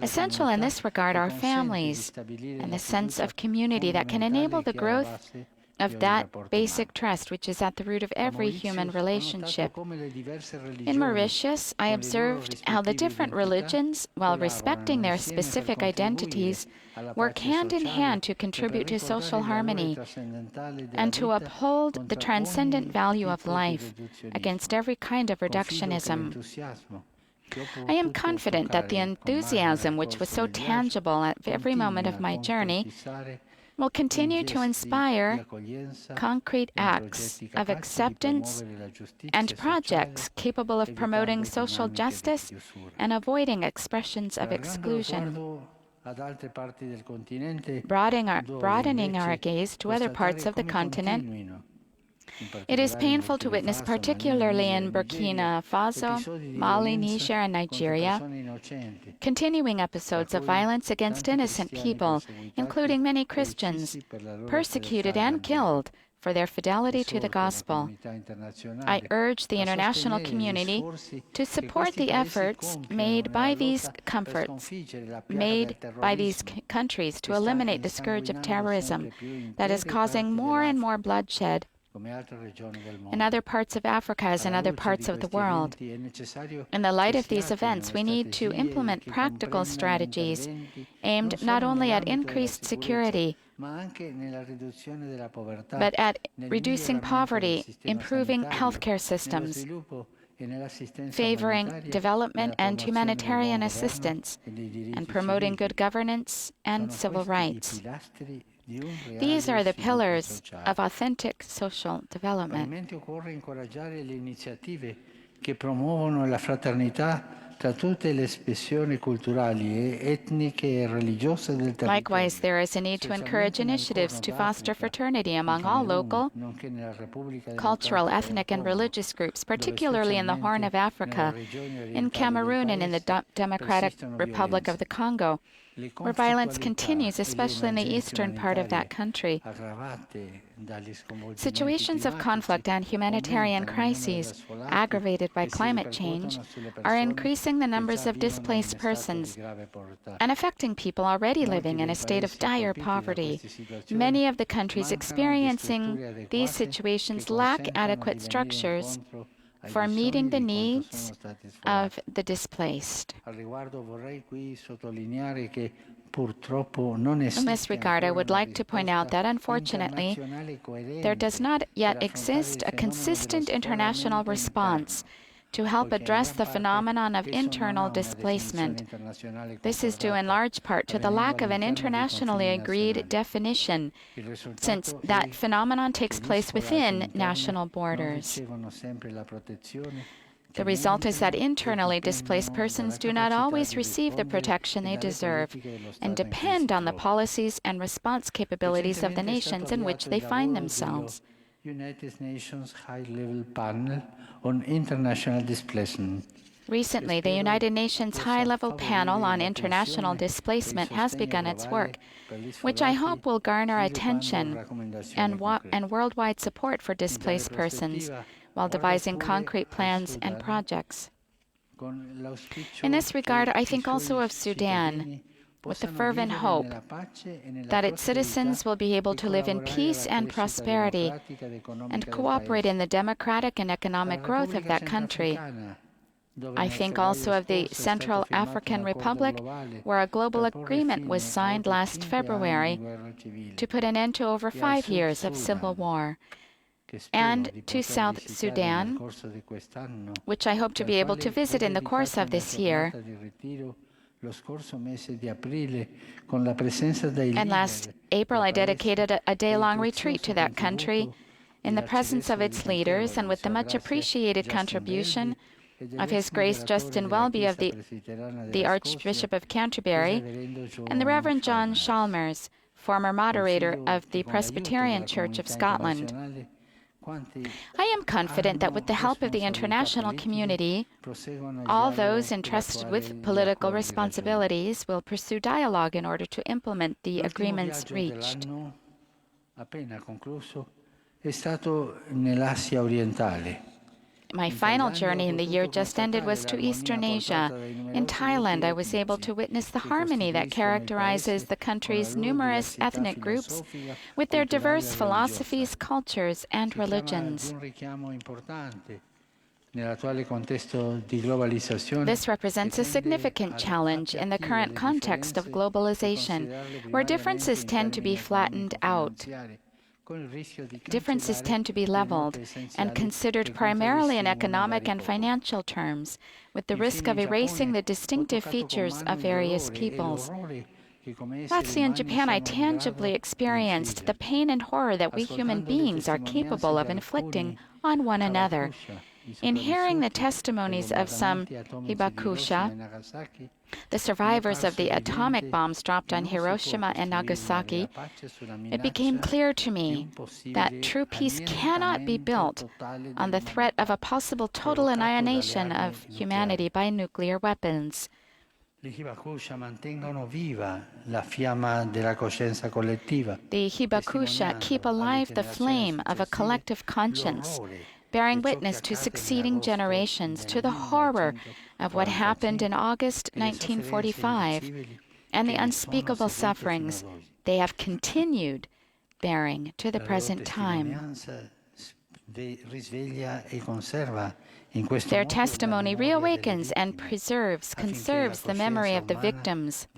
Essential in this regard are families and the sense of community that can enable the growth of that basic trust which is at the root of every human relationship. In Mauritius, I observed how the different religions, while respecting their specific identities, work hand in hand to contribute to social harmony and to uphold the transcendent value of life against every kind of reductionism. I am confident that the enthusiasm which was so tangible at every moment of my journey will continue to inspire concrete acts of acceptance and projects capable of promoting social justice and avoiding expressions of exclusion. Broadening our gaze to other parts of the continent, it is painful to witness, particularly in Burkina Faso, Mali, Niger, and Nigeria, continuing episodes of violence against innocent people, including many Christians, persecuted and killed for their fidelity to the gospel. I urge the international community to support the efforts made by these countries to eliminate the scourge of terrorism that is causing more and more bloodshed in other parts of Africa as in other parts of the world. In the light of these events, we need to implement practical strategies aimed not only at increased security, but at reducing poverty, improving healthcare systems, favoring development and humanitarian assistance, and promoting good governance and civil rights. These are the pillars of authentic social development. Likewise, there is a need to encourage initiatives to foster fraternity among all local, cultural, ethnic, and religious groups, particularly in the Horn of Africa, in Cameroon, and in the Democratic Republic of the Congo, where violence continues, especially in the eastern part of that country. Situations of conflict and humanitarian crises, aggravated by climate change, are increasing the numbers of displaced persons and affecting people already living in a state of dire poverty. Many of the countries experiencing these situations lack adequate structures for meeting the needs of the displaced. In this regard, I would like to point out that, unfortunately, there does not yet exist a consistent international response to help address the phenomenon of internal displacement. This is due in large part to the lack of an internationally agreed definition, since that phenomenon takes place within national borders. The result is that internally displaced persons do not always receive the protection they deserve and depend on the policies and response capabilities of the nations in which they find themselves. United Nations High-Level Panel on International Displacement. Recently, the United Nations High-Level Panel on International Displacement has begun its work, which I hope will garner attention and worldwide support for displaced persons, while devising concrete plans and projects. In this regard, I think also of Sudan, with the fervent hope that its citizens will be able to live in peace and prosperity and cooperate in the democratic and economic growth of that country. I think also of the Central African Republic, where a global agreement was signed last February to put an end to over 5 years of civil war, and to South Sudan, which I hope to be able to visit in the course of this year. And last April, I dedicated a day-long retreat to that country in the presence of its leaders and with the much appreciated contribution of His Grace Justin Welby of the Archbishop of Canterbury and the Reverend John Chalmers, former moderator of the Presbyterian Church of Scotland. I am confident that with the help of the international community, all those entrusted with political responsibilities will pursue dialogue in order to implement the agreements reached. My final journey in the year just ended was to Eastern Asia. In Thailand, I was able to witness the harmony that characterizes the country's numerous ethnic groups with their diverse philosophies, cultures, and religions. This represents a significant challenge in the current context of globalization, where differences tend to be flattened out. Differences tend to be leveled and considered primarily in economic and financial terms, with the risk of erasing the distinctive features of various peoples. Lastly, in Japan, I tangibly experienced the pain and horror that we human beings are capable of inflicting on one another. In hearing the testimonies of some hibakusha, the survivors of the atomic bombs dropped on Hiroshima and Nagasaki, it became clear to me that true peace cannot be built on the threat of a possible total annihilation of humanity by nuclear weapons. The hibakusha keep alive the flame of a collective conscience, bearing witness to succeeding generations to the horror of what happened in August 1945 and the unspeakable sufferings they have continued bearing to the present time. Their testimony reawakens and conserves the memory of the victims,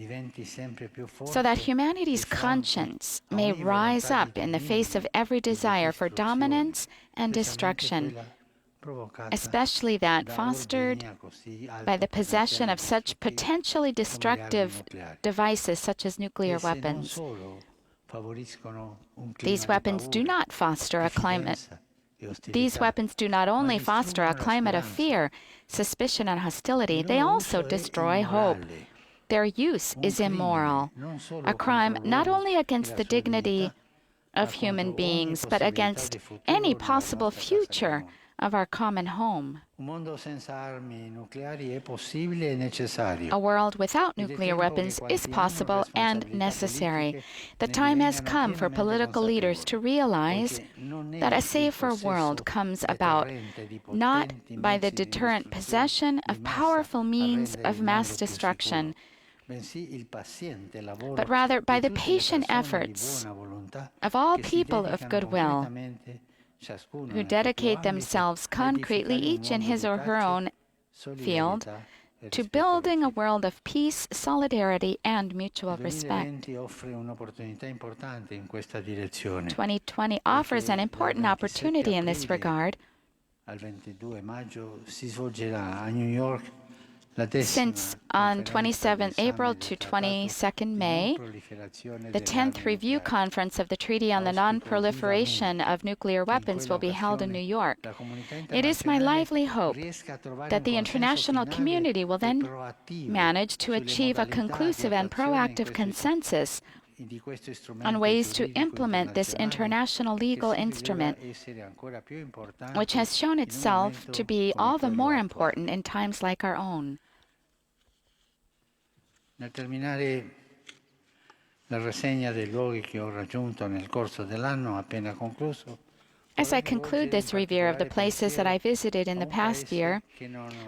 so that humanity's conscience may rise up in the face of every desire for dominance and destruction, especially that fostered by the possession of such potentially destructive devices such as nuclear weapons. These weapons do not foster a climate. These weapons do not only foster a climate of fear, suspicion, and hostility, they also destroy hope. Their use is immoral, a crime not only against the dignity of human beings, but against any possible future of our common home. A world without nuclear weapons is possible and necessary. The time has come for political leaders to realize that a safer world comes about not by the deterrent possession of powerful means of mass destruction, but rather by the patient efforts of all people of goodwill who dedicate themselves concretely, each in his or her own field, to building a world of peace, solidarity, and mutual respect. 2020 offers an important opportunity in this regard. Since on 27 April to 22 May, the 10th Review Conference of the Treaty on the Non-Proliferation of Nuclear Weapons will be held in New York. It is my lively hope that the international community will then manage to achieve a conclusive and proactive consensus on ways to implement this international legal instrument, which has shown itself to be all the more important in times like our own. Nel terminare la rassegna dei luoghi che ho raggiunto nel corso dell'anno appena concluso, as I conclude this review of the places that I visited in the past year,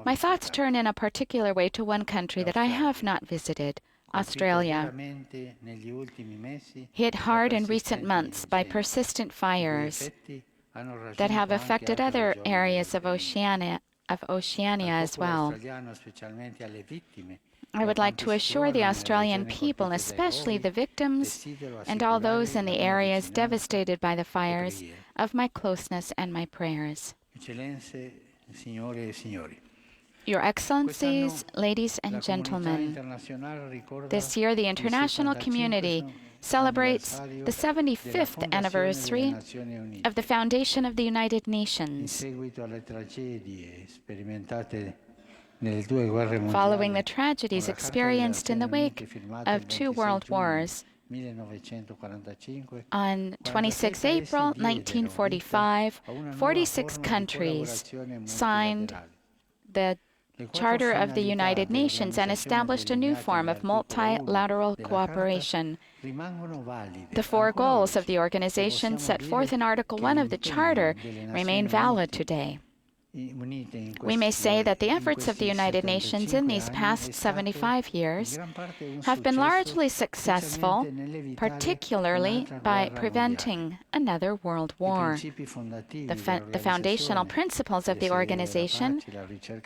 my thoughts turn in a particular way to one country that I have not visited, Australia. Hit hard in recent months by persistent fires that have affected other areas of Oceania as well. I would like to assure the Australian people, especially the victims and all those in the areas devastated by the fires, of my closeness and my prayers. Your Excellencies, ladies and gentlemen, this year the international community celebrates the 75th anniversary of the foundation of the United Nations. Following the tragedies experienced in the wake of two world wars, On 26 April 1945, 46 countries signed the Charter of the United Nations and established a new form of multilateral cooperation. The four goals of the organization set forth in Article 1 of the Charter remain valid today. We may say that the efforts of the United Nations in these past 75 years have been largely successful, particularly by preventing another world war. The foundational principles of the organization,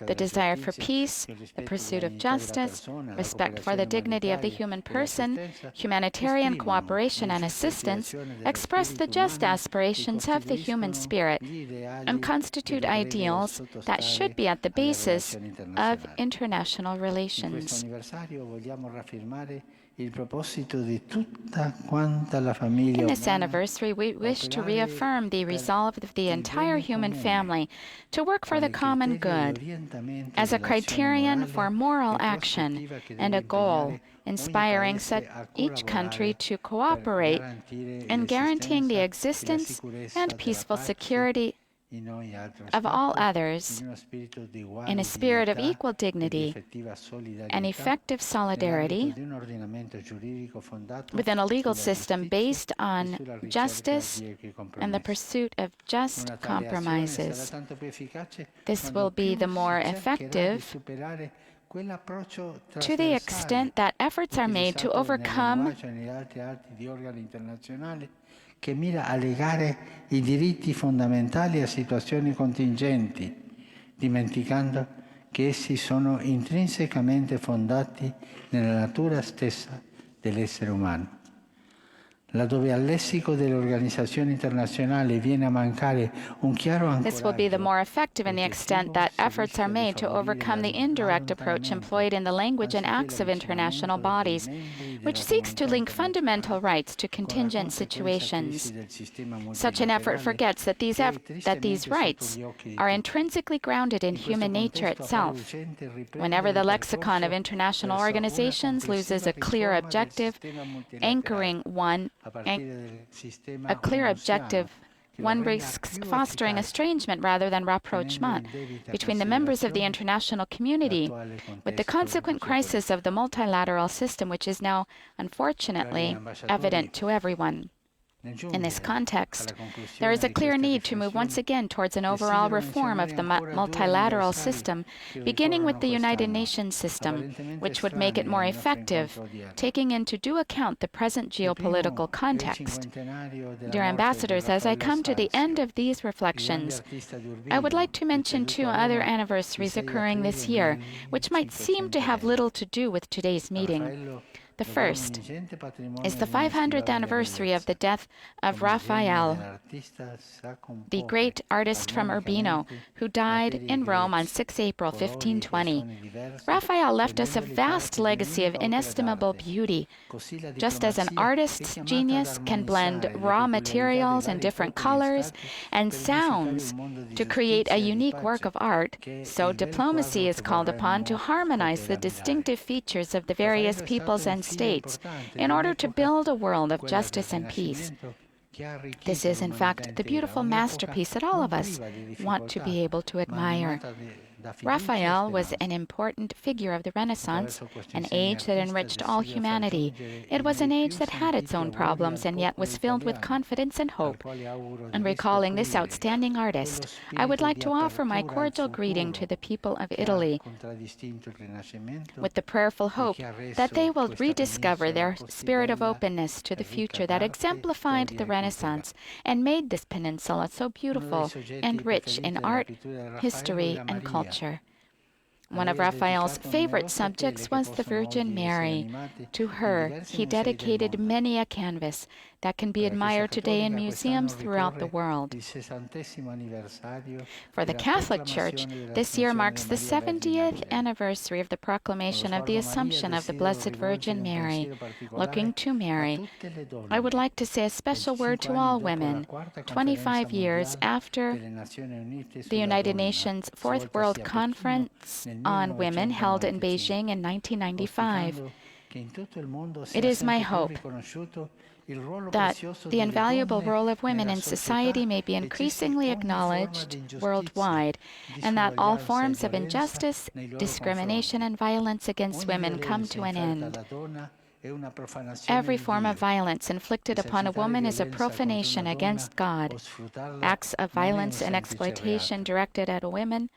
the desire for peace, the pursuit of justice, respect for the dignity of the human person, humanitarian cooperation and assistance, express the just aspirations of the human spirit and constitute ideals that should be at the basis of international relations. In this anniversary, we wish to reaffirm the resolve of the entire human family to work for the common good as a criterion for moral action and a goal inspiring each country to cooperate in guaranteeing the existence and peaceful security of all others in a spirit of equal dignity and effective solidarity within a legal system based on justice and the pursuit of just compromises. This will be the more effective to the extent that efforts are made to overcome che mira a legare I diritti fondamentali a situazioni contingenti, dimenticando che essi sono intrinsecamente fondati nella natura stessa dell'essere umano. Laddove al lessico delle organizzazioni internazionali viene a mancare un chiaro ancoraggio. This will be the more effective in the extent that efforts are made to overcome the indirect approach employed in the language and acts of international bodies, which seeks to link fundamental rights to contingent situations. Such an effort forgets that these rights are intrinsically grounded in human nature itself. Whenever the lexicon of international organizations loses a clear objective, one risks fostering estrangement rather than rapprochement between the members of the international community, with the consequent crisis of the multilateral system, which is now, unfortunately, evident to everyone. In this context, there is a clear need to move once again towards an overall reform of the multilateral system, beginning with the United Nations system, which would make it more effective, taking into due account the present geopolitical context. Dear ambassadors, as I come to the end of these reflections, I would like to mention two other anniversaries occurring this year, which might seem to have little to do with today's meeting. The first is the 500th anniversary of the death of Raphael, the great artist from Urbino, who died in Rome on 6 April 1520. Raphael left us a vast legacy of inestimable beauty. Just as an artist's genius can blend raw materials in different colors and sounds to create a unique work of art, so diplomacy is called upon to harmonize the distinctive features of the various peoples and states in order to build a world of justice and peace. This is, in fact, the beautiful masterpiece that all of us want to be able to admire. Raphael was an important figure of the Renaissance, an age that enriched all humanity. It was an age that had its own problems and yet was filled with confidence and hope. And recalling this outstanding artist, I would like to offer my cordial greeting to the people of Italy with the prayerful hope that they will rediscover their spirit of openness to the future that exemplified the Renaissance and made this peninsula so beautiful and rich in art, history, and culture. One of Raphael's favorite subjects was the Virgin Mary. To her, he dedicated many a canvas that can be admired today in museums throughout the world. For the Catholic Church, this year marks the 70th anniversary of the proclamation of the Assumption of the Blessed Virgin Mary. Looking to Mary, I would like to say a special word to all women. 25 years after the United Nations Fourth World Conference on Women held in Beijing in 1995, It is my hope that the invaluable role of women in society may be increasingly acknowledged worldwide, and that all forms of injustice, discrimination, and violence against women come to an end. Every form of violence inflicted upon a woman is a profanation against God. Acts of violence and exploitation directed at women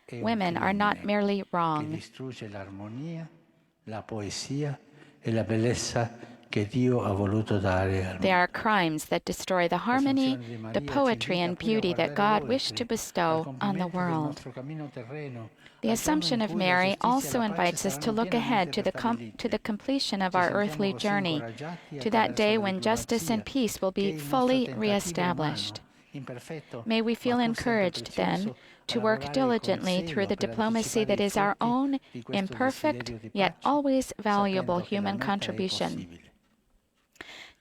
are not merely wrong. They are crimes that destroy the harmony, the poetry, and beauty that God wished to bestow on the world. The Assumption of Mary also invites us to look ahead to the completion of our earthly journey, to that day when justice and peace will be fully reestablished. May we feel encouraged, then, to work diligently through the diplomacy that is our own imperfect, yet always valuable human contribution,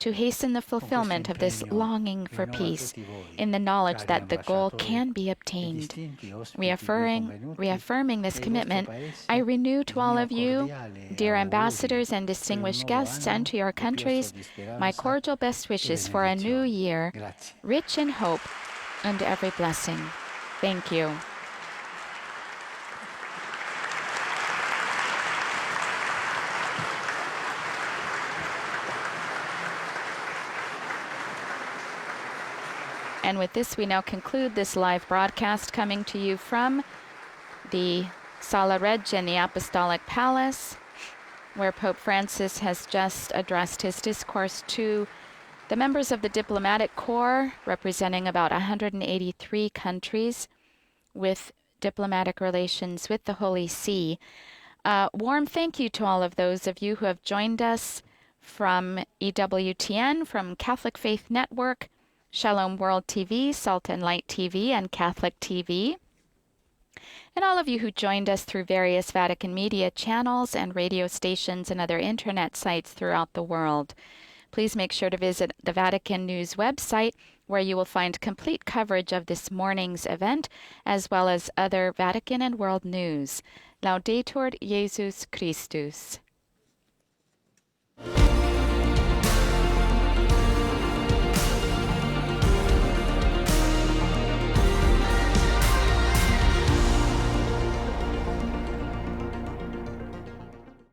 to hasten the fulfillment of this longing for peace in the knowledge that the goal can be obtained. Reaffirming this commitment, I renew to all of you, dear ambassadors and distinguished guests, and to your countries, my cordial best wishes for a new year, rich in hope and every blessing. Thank you. And with this, we now conclude this live broadcast coming to you from the Sala Reggia in the Apostolic Palace, where Pope Francis has just addressed his discourse to the members of the diplomatic corps, representing about 183 countries with diplomatic relations with the Holy See. Warm thank you to all of those of you who have joined us from EWTN, from Catholic Faith Network, Shalom World TV, Salt and Light TV, and Catholic TV, and all of you who joined us through various Vatican media channels and radio stations and other internet sites throughout the world. Please make sure to visit the Vatican News website, where you will find complete coverage of this morning's event, as well as other Vatican and world news. Laudetur Jesus Christus.